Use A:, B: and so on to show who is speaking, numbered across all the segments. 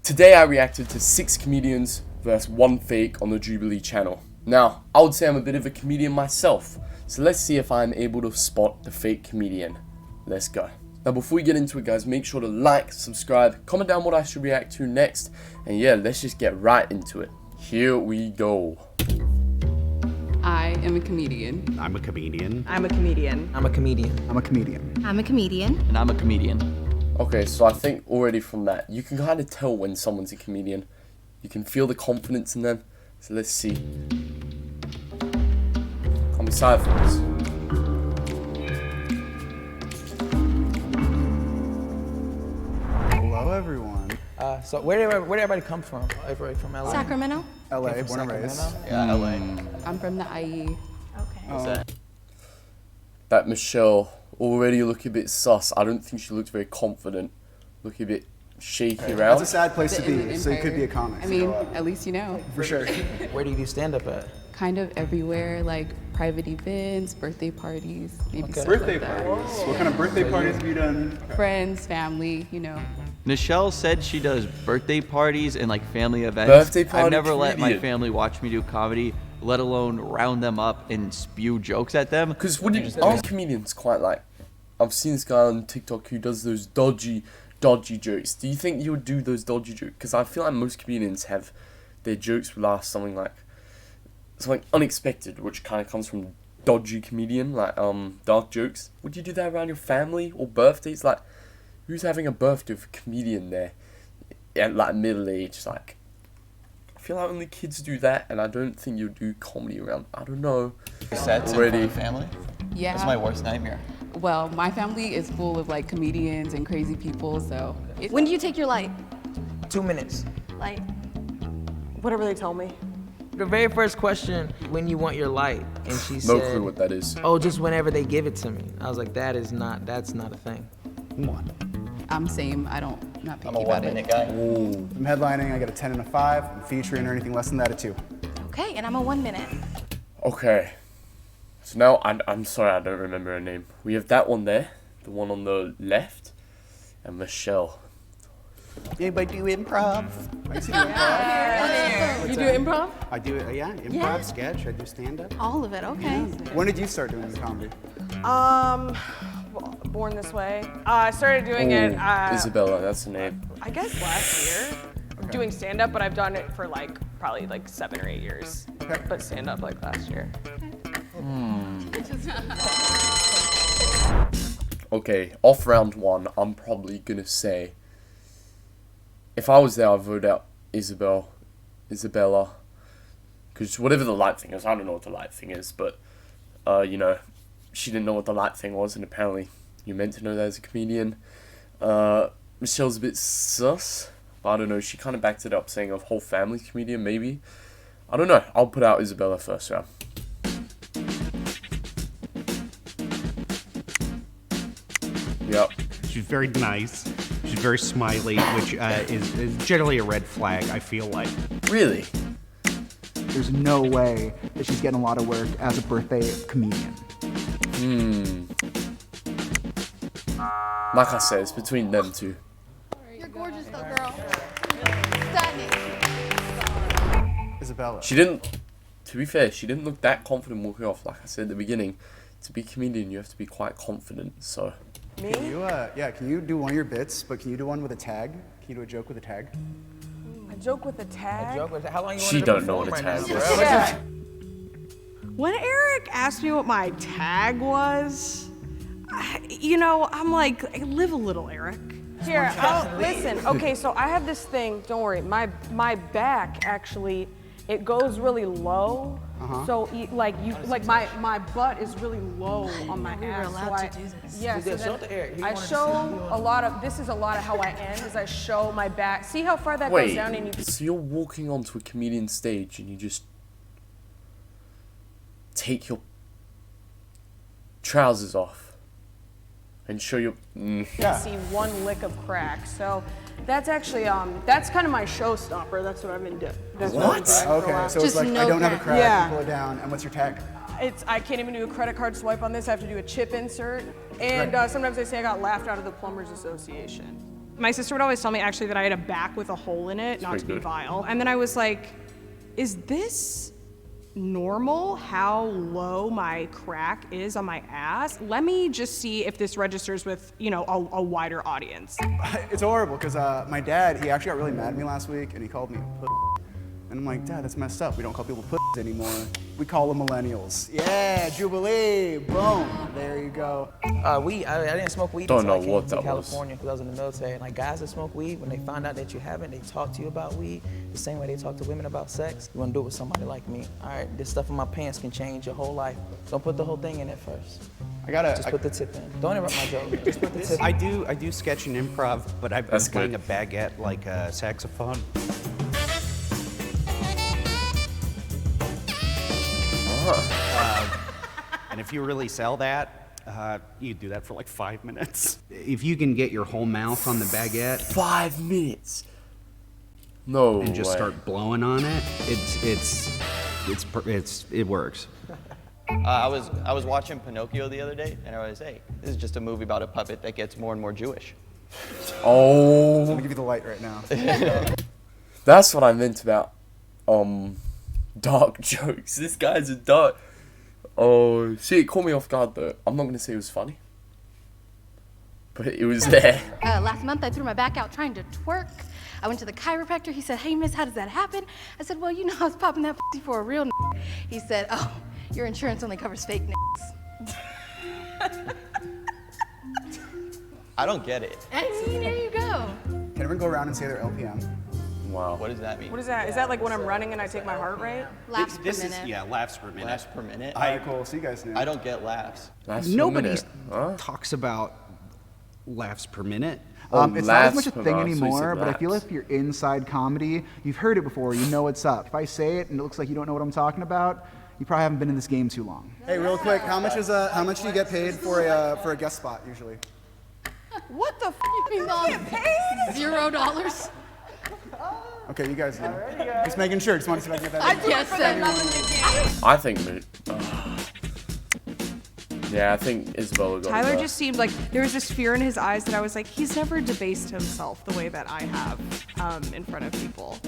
A: Today I reacted to 6 comedians versus 1 fake on the Jubilee channel. Now, I would say I'm a bit of a comedian myself, so let's see if I'm able to spot the fake comedian. Let's go. Now before we get into it guys, make sure to like, subscribe, comment down what I should react to next, and yeah, let's just get right into it. Here we go.
B: I am a comedian.
C: I'm a comedian.
D: I'm a comedian.
E: I'm a comedian.
F: I'm a comedian.
G: I'm a comedian.
E: And I'm a comedian.
A: Okay, so I think already from that, you can kind of tell when someone's a comedian. You can feel the confidence in them. So let's see. I'm excited for this.
F: Hello, everyone.
E: So where did everybody come from? Everybody from LA?
G: Sacramento.
F: LA, born and raised.
E: Yeah, LA.
B: I'm from the IE.
G: Okay.
A: That Michelle already look a bit sus. I don't think she looked very confident. Look a bit shaky around.
F: That's a sad place to
B: The
F: be, so you could be a comic.
B: I mean, at least you know.
F: for sure.
E: Where do you do stand-up at?
B: Kind of everywhere, like private events, birthday parties, maybe stuff
F: Birthday
B: like that.
F: parties. What kind of birthday parties have you done?
B: Friends, family, you know.
H: Michelle said she does birthday parties and like family events.
A: Birthday party
H: I've never let my
A: comedian.
H: family watch me do comedy, let alone round them up and spew jokes at them.
A: Because aren't comedians quite like... I've seen this guy on TikTok who does those dodgy jokes. Do you think you would do those dodgy jokes? Because I feel like most comedians have... Their jokes last something unexpected, which kind of comes from dodgy comedian, like dark jokes. Would you do that around your family or birthdays? Like, who's having a birthday with a comedian there? Yeah, like middle age, like... I feel like only kids do that, and I don't think you do comedy around... I don't know.
E: Sets
A: Already.
E: in front of family?
B: Yeah.
E: That's my worst nightmare.
B: Well, my family is full of like comedians and crazy people, so.
G: When do you take your light?
E: 2 minutes.
G: Light.
D: Whatever they tell me.
E: The very first question, when you want your light, and she
A: No
E: said,
A: clue what that is.
E: "Oh, just whenever they give it to me." I was like, that's not a thing.
F: Come on.
B: I'm same. Not picky
E: I'm a
B: about
E: 1 minute
B: it.
E: guy.
F: I'm headlining, I get a 10 and a 5. I'm featuring or anything less than that, a 2.
G: Okay, and I'm a 1 minute.
A: Okay. So now, I'm sorry, I don't remember her name. We have that one there, the one on the left, and Michelle.
C: Anybody do improv?
F: I see improv.
D: You do improv?
F: I do it, yeah, improv,
G: Yeah.
F: sketch, I do stand-up.
G: All of it, okay.
F: When did you start doing the comedy?
D: Born This Way. I started doing it,
A: Isabella, that's the name.
D: I guess last year. I'm doing stand-up, but I've done it for like probably like 7 or 8 years.
F: Okay.
D: But stand-up like last year.
A: Okay, off round 1, I'm probably gonna say, if I was there, I'd vote out Isabella. Because whatever the light thing is, I don't know what the light thing is, but, you know, she didn't know what the light thing was, and apparently you're meant to know that as a comedian. Michelle's a bit sus, but I don't know, she kind of backed it up saying a whole family's comedian, maybe. I don't know, I'll put out Isabella first round. Yep.
C: She's very nice. She's very smiley, which is generally a red flag, I feel like.
A: Really?
I: There's no way that she's getting a lot of work as a birthday comedian.
A: Like I said, it's between them two.
G: You're gorgeous though, girl. Stunning.
F: Isabella.
A: She didn't, to be fair, she didn't look that confident walking off. Like I said at the beginning, to be a comedian, you have to be quite confident, so.
D: Me?
F: Can you, can you do one of your bits, but can you do one with a tag? Can you do a joke with a tag?
D: A joke with a tag?
E: How long you
A: She
E: wanted to
A: don't know
E: perform
A: what a
E: right
A: tag
E: now,
A: is.
E: bro?
D: Yeah.
J: When Eric asked me what my tag was, I'm like, live a little, Eric.
D: Here, listen. Okay, so I have this thing. Don't worry. My back actually, it goes really low. So my butt is really low on my
G: We were
D: ass.
G: allowed
D: so
G: to do this.
D: Yeah. So
E: Show it to Eric. He
D: I
E: wanted to
D: show a lot of. This is a lot of how I end. Is I show my back. See how far that goes
A: Wait,
D: down, and you.
A: so you're walking onto a comedian stage and you just take your trousers off and show your...
D: See one lick of crack. So that's actually that's kind of my showstopper. That's what I've been doing. That's what I've been doing for a
F: Okay,
D: while.
F: so it's
G: Just
F: like,
G: no
F: I don't have a
G: crack.
F: crack,
D: Yeah.
F: you pull it down, and what's your tag?
D: I can't even do a credit card swipe on this. I have to do a chip insert. And sometimes they say I got laughed out of the Plumbers Association. My sister would always tell me actually that I had a back with a hole in it, not to be
A: good.
D: vile. And then I was like, is this normal how low my crack is on my ass? Let me just see if this registers with, you know, a wider audience.
F: It's horrible because my dad, he actually got really mad at me last week and he called me a pussy. And I'm like, Dad, that's messed up. We don't call people pussies anymore. We call them millennials. Yeah, Jubilee, boom. There you go.
E: Weed. I didn't smoke weed
A: Don't
E: until I
A: know
E: came
A: what
E: to
A: that was.
E: California because I was in the military. And like guys that smoke weed, when they find out that you haven't, they talk to you about weed the same way they talk to women about sex. You want to do it with somebody like me. All right, this stuff in my pants can change your whole life. Don't put the whole thing in it first. Just put the tip in. Don't interrupt my joke. Just put the tip in.
C: I do sketch and improv, but I've been
A: That's
C: playing
A: good.
C: a baguette like a saxophone. And if you really sell that, you do that for like 5 minutes. If you can get your whole mouth on the baguette
A: 5 minutes. No
C: and just
A: way.
C: start blowing on it, it works.
H: I was watching Pinocchio the other day, and I was, hey, this is just a movie about a puppet that gets more and more Jewish.
F: I'm
A: Oh,
F: gonna give you the light right now.
A: that's what I meant about dark jokes. This guy's a dark. Oh shit, it caught me off guard though. I'm not gonna say it was funny, but it was there.
G: Last month, I threw my back out trying to twerk. I went to the chiropractor. He said, hey, miss, how does that happen? I said, well, you know, I was popping that pussy for a real n. He said, oh, your insurance only covers fake n.
H: I don't get it.
G: I mean, there you go.
F: Can everyone go around and say their LPM?
A: Wow.
H: What does that mean?
D: What is that? Is that like when I'm running and I take my heart rate?
G: Laps per
C: This
G: minute.
C: is, yeah, laughs per minute.
H: Laughs per minute?
F: All right, cool. See you guys soon.
H: I don't get laughs.
A: That's
C: Nobody
A: a minute. Huh?
C: talks about laughs per minute.
F: It's not as
A: laughs
F: much a
A: per
F: thing
A: hour, so he said
F: anymore, but I feel
A: laps.
F: if you're inside comedy, you've heard it before, you know what's up. If I say it and it looks like you don't know what I'm talking about, you probably haven't been in this game too long. Hey, real quick, how much do you get paid for a guest spot usually?
D: What the f?
G: You mean
D: get paid?
G: $0?
F: Okay, you guys do. Just making sure. Just want to see if I can get that. in.
G: Yes,
A: I think. Yeah, I think Isabella got
D: Tyler
A: it.
D: just seemed like there was this fear in his eyes that I was like, he's never debased himself the way that I have in front of people.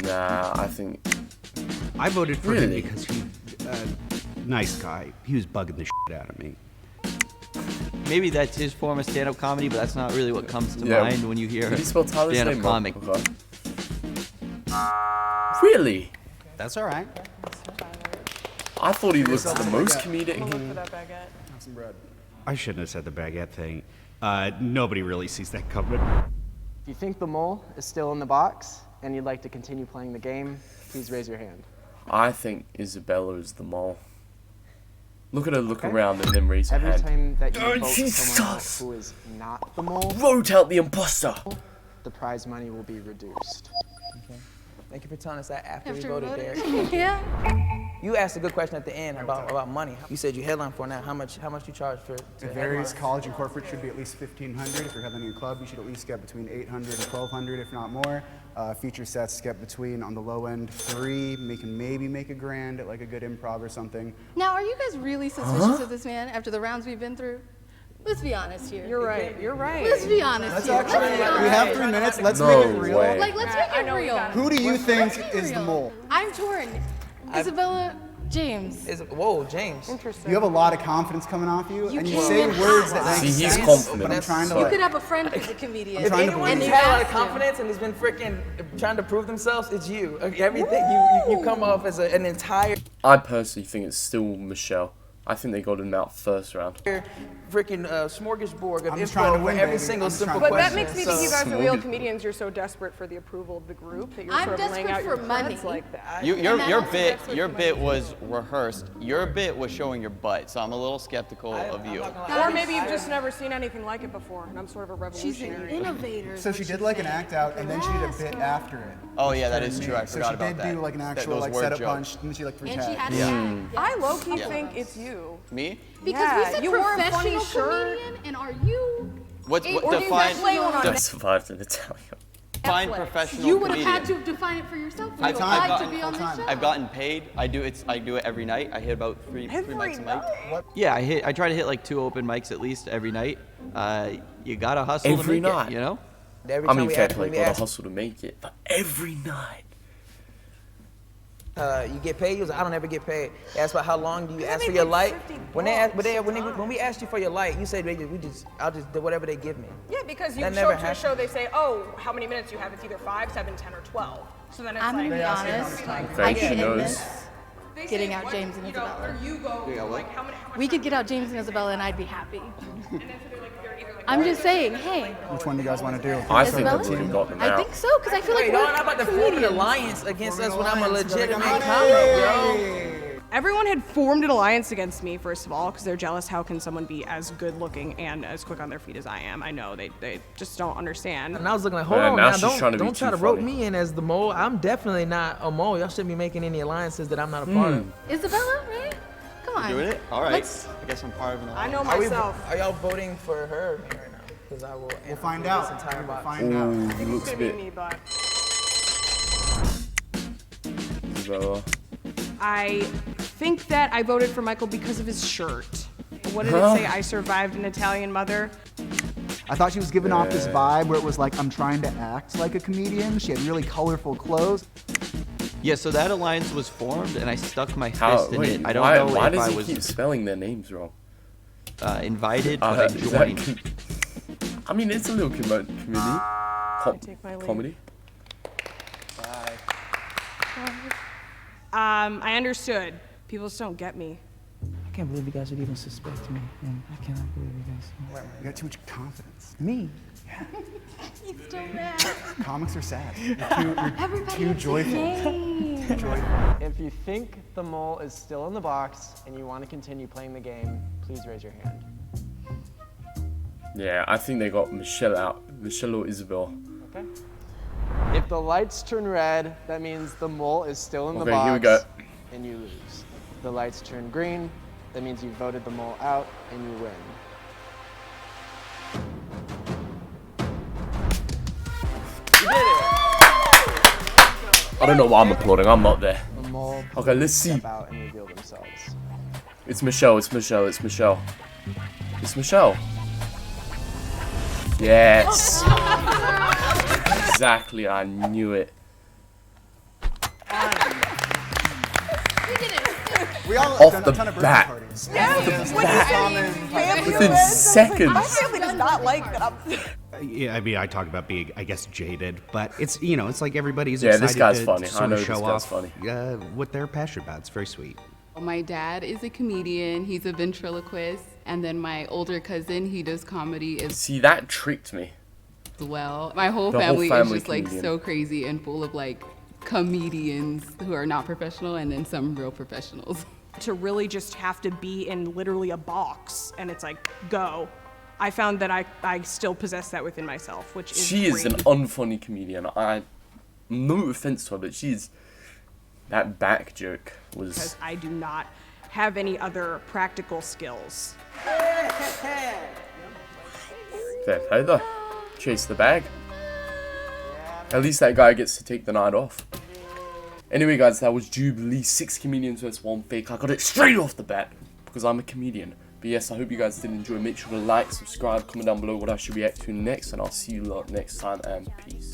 A: Nah, I think.
C: I voted for
A: Really?
C: him because he's nice guy. He was bugging the shit out of me.
H: Maybe that's his form of stand-up comedy, but that's not really what comes to
A: Yeah.
H: mind when you hear
A: Did you spell Tyler's
H: stand-up
A: name
H: comic.
A: wrong? Okay. Really?
C: That's all right.
A: I thought he was the most comedic.
F: Have some bread.
C: I shouldn't have said the baguette thing. Nobody really sees that coming.
K: If you think the mole is still in the box and you'd like to continue playing the game, please raise your hand.
A: I think Isabella is the mole. Look at her look around and then raise her
K: Every
A: hand.
K: time that you
A: Oh,
K: vote for someone else
A: Jesus!
K: who is not the mole,
A: Vote out the imposter!
K: the prize money will be reduced.
E: Thank you for telling us that after we
G: After
E: voted
G: voted.
E: there.
G: Yeah.
E: You asked a good question at the end about money. You said you headline for now. How much you charge for to
F: It varies.
E: headline?
F: College and corporate should be at least $1,500. If you're having a club, you should at least get between $800 and $1,200, if not more. Feature sets get between, on the low end, $3. Maybe make $1,000 at like a good improv or something.
G: Now, are you guys really suspicious of this man after the rounds we've been through? Let's be honest here.
D: You're right. You're right.
G: Let's be honest here. Let's be honest.
F: We have 3 minutes. Let's
A: No
F: make it real.
A: way.
G: Like, let's make it real.
F: Who do you think is the
G: Real.
F: mole?
G: I'm torn. Isabella, James.
E: Whoa, James.
F: You have a lot of confidence coming off you, and you say
G: can't
F: words
G: have
F: that
A: See,
F: make
A: he's
F: sense.
A: confident.
F: But I'm trying to
G: You
F: like.
G: could have a friend who's a comedian.
E: If
F: trying to
E: anyone
F: believe
E: who's
F: it.
E: had a lot of
G: asked him.
E: confidence and has been freaking trying to prove themselves, it's you. Everything you come off as an entire
A: I personally think it's still Michelle. I think they got him out first round.
E: freaking smorgasbord of
F: I'm just trying to
E: info for
F: win,
E: every
F: baby.
E: single
F: I'm just
E: simple
F: trying
D: But
F: to
E: question.
D: that makes me think you guys are
A: So-
D: real comedians. You're so desperate for the approval of the group that you're
G: I'm
D: sort of laying
G: desperate
D: out your
G: for money.
D: cards like that.
H: Your
G: And that also
H: bit
G: that's what
H: your
G: you
H: bit
G: might
H: was rehearsed. Your bit was showing your butt, so I'm a little skeptical of you.
D: Or maybe you've just never seen anything like it before, and I'm sort of a
G: She's an
D: revolutionary.
G: innovator.
F: So she did like an act out, and then she did a bit after it.
H: Oh yeah, that is true. I
F: So
H: forgot
F: she
H: about
F: did
H: that.
F: do like an
H: That-
F: actual
H: those
F: like
H: word
F: setup
H: jokes.
F: punch, and then she like 3
G: And she
F: tags.
G: had a
H: Yeah.
G: tag.
D: I low-key
H: Yeah.
D: think it's you.
H: Me?
G: Because
D: Yeah,
G: we said
D: you wore a funny
G: professional
D: shirt.
G: comedian, and are you?
H: What
G: Or do you
H: define
G: play one on
A: That survived in Italian.
H: define
G: Netflix?
H: professional
G: You would have
H: comedian?
G: had to define it for yourself.
H: I've-
G: You
H: I've
G: applied to
H: gotten-
G: be on this show.
H: I've gotten paid. I do it every night. I hit about three
D: Every
H: mics a night.
D: night?
H: Yeah, I try to hit like 2 open mics at least every night. You gotta hustle
A: Every
H: to make
A: night?
H: it, you know?
E: Every
A: I
E: time
A: mean,
E: we
A: fair
E: ask,
A: play,
E: when we
A: gotta
E: ask,
A: hustle to make it. But every night.
E: you get paid. He was like, I don't ever get paid. They asked about how long do you ask for your light. When we asked you for your light, you said I'll just do whatever they give me.
D: Yeah, because you
E: That
D: show
E: never
D: up to a show, they say, oh, how many minutes you have? It's either 5, 7, 10, or 12. So then it's
G: I'm
D: like,
G: gonna be honest.
A: Okay,
G: I
A: she
G: could end
A: knows.
G: this getting out James and Isabella.
D: Where you go, like, how much
G: We could get out James and Isabella, and I'd be happy. I'm just saying, hey.
F: Which one do you guys want to do?
A: I think
G: Isabella?
A: that's even got them
G: I
A: out.
G: think so, because I feel like
E: Wait,
G: we're
E: no, I'm about to form an
G: comedians.
E: alliance against us when I'm a
F: alliance,
E: legitimate
F: brother.
E: comic, yo.
D: Everyone had formed an alliance against me, first of all, because they're jealous. How can someone be as good looking and as quick on their feet as I am? I know, they just don't understand.
E: And I was looking like, hold on,
A: now
E: now,
A: she's trying to be
E: don't try
A: too
E: to rope
A: funny.
E: me in as the mole. I'm definitely not a mole. Y'all shouldn't be making any alliances that I'm not a part of.
G: Isabella, right? Come on.
H: Doing it? All right.
G: Let's-
H: I guess I'm part of an
D: I know
E: Are,
D: myself.
E: are y'all voting for her or me right now? Because I will.
F: We'll find out. We'll find out.
A: Ooh,
D: I
A: he
D: think
A: looks
D: it's
A: a
D: gonna
A: bit.
D: be me, but
A: Isabella.
D: I think that I voted for Michael because of his shirt. What did
A: Huh?
D: it say? I survived an Italian mother.
I: I thought she was giving off this vibe where it was like, I'm trying to act like a comedian. She had really colorful clothes.
H: Yeah, so that alliance was formed, and I stuck my
A: How?
H: fist in
A: Wait,
H: it. I don't
A: why,
H: know
A: why
H: if
A: does
H: I
A: he
H: was
A: keep spelling their names wrong?
H: invited, but I
A: Is that
H: joined.
A: I mean, it's a little comedy.
D: take my leave.
A: Comedy.
D: I understood. People just don't get me.
E: I can't believe you guys would even suspect me. Man, I cannot believe you guys.
F: You got too much confidence.
E: Me?
G: He's still mad.
F: Comics are sad. You're too joyful.
K: If you think the mole is still in the box and you want to continue playing the game, please raise your hand.
A: Yeah, I think they got Michelle out. Michelle or Isabel.
K: Okay. If the lights turn red, that means the mole is still in the
A: Okay,
K: box
A: here we go.
K: and you lose. If the lights turn green, that means you voted the mole out and you win. You did it!
A: I don't know why I'm applauding. I'm not there.
K: The mole
A: Okay, let's see.
K: step out and reveal themselves.
A: It's Michelle. It's Michelle. It's Michelle. It's Michelle. Yes. Exactly. I knew it.
F: We all
A: Off
F: done
A: the
F: a ton of birthday
A: bat.
F: parties.
A: Within seconds.
D: My family does not like that I'm.
C: Yeah, I mean, I talk about being, I guess, jaded, but it's, you know, it's like everybody's
A: Yeah, this
C: excited
A: guy's
C: to
A: funny. I
C: sort
A: know
C: of
A: this
C: show
A: guy's
C: off
A: funny.
C: what they're passionate about. It's very sweet.
B: My dad is a comedian. He's a ventriloquist. And then my older cousin, he does comedy as
A: See, that tricked me.
B: well. My whole
A: The whole
B: family,
A: family
B: is just like
A: comedian.
B: so crazy and full of like comedians who are not professional and then some real professionals.
D: To really just have to be in literally a box and it's like, go. I found that I still possess that within myself, which is
A: She is
D: great.
A: an unfunny comedian. No offense to her, but she's that back joke was.
D: Because I do not have any other practical skills.
A: Fair play though. Chase the bag. At least that guy gets to take the night off. Anyway, guys, that was Jubilee. 6 comedians versus 1 fake. I got it straight off the bat because I'm a comedian. But yes, I hope you guys did enjoy. Make sure to like, subscribe, comment down below what I should react to next, and I'll see you lot next time. And peace.